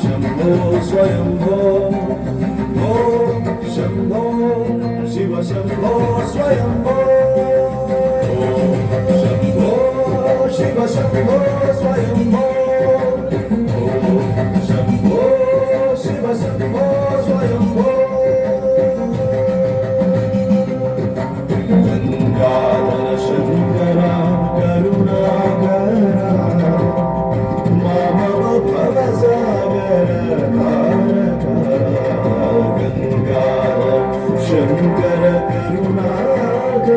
शम्भो स्वयम्भो ॐ शम्भो शिव शम्भो स्वयम्भो ॐ शम्भो शिव शम्भो स्वयम्भो ॐ शम्भो शिव शम्भो स्वयम्भो गंगाधर शंकर करुणाकर मामव भवसागर गंगाधर शंकर करुणाकर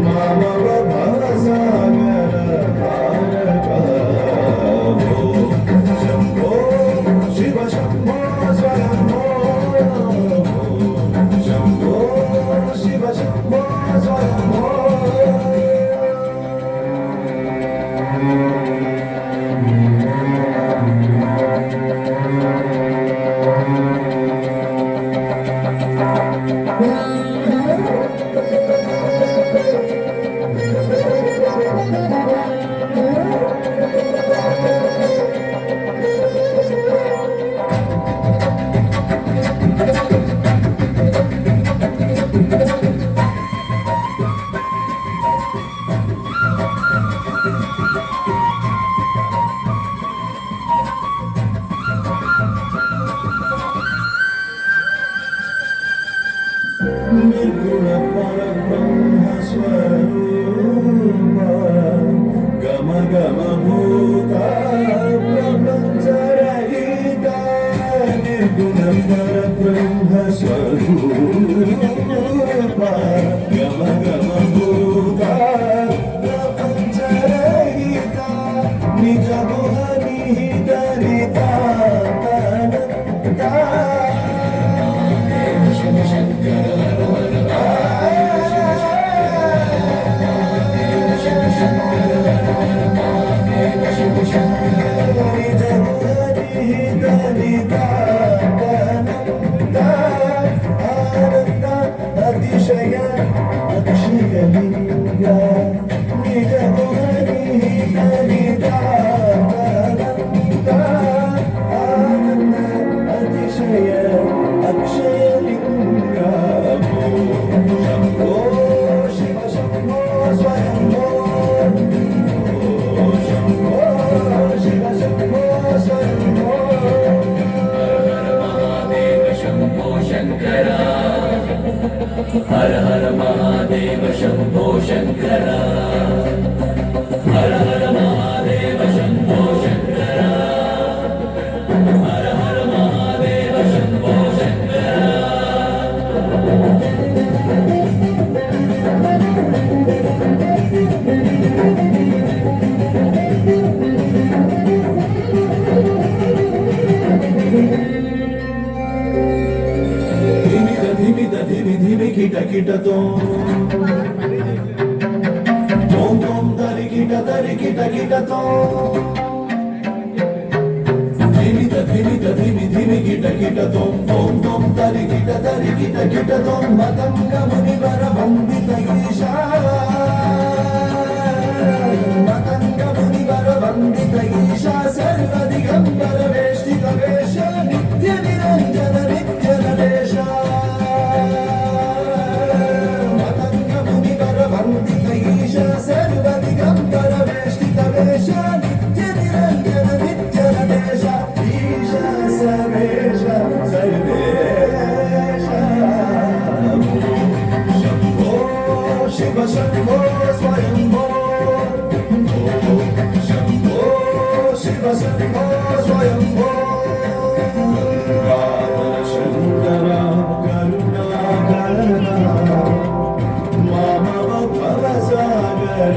मामव भवसागर शंभो शिव शंभो स्वयंभो शंभो शिव शंभो स्वयंभो निर्गुण परब्रह्म स्वरूप गम गम भूत प्रपंच रहित निर्गुण परब्रह्म स्वरूप गम गम भूत प्रपंच रहित निज गुह निहित रिता हर हर महादेव शंभो शंकर हर हर महादेव शंभो शंकर हर हर महादेव शंभो शंकर धीमी कीटा कीटा तोम तोम तरी कीटा कीटा तोम धीमी कीटा कीटा तोम तरी कीटा तोम मतंग मुनिवर वंदित ईशा मतंग मुनिवर वंदित ईशा सर्व दिगंबर वेष्टित वेश नित्य निरंजन नित्य नरेश सर्व दिगंबर वेष्टित वेश नित्य निरंजन नित्य नरेश ईश सर्वेश सर्वेश शंभो शिव शंभो स्वयंभो शंभो शिव शंभो स्वयंभो गंगाधर शंकर करुणाकर मामव भवसागर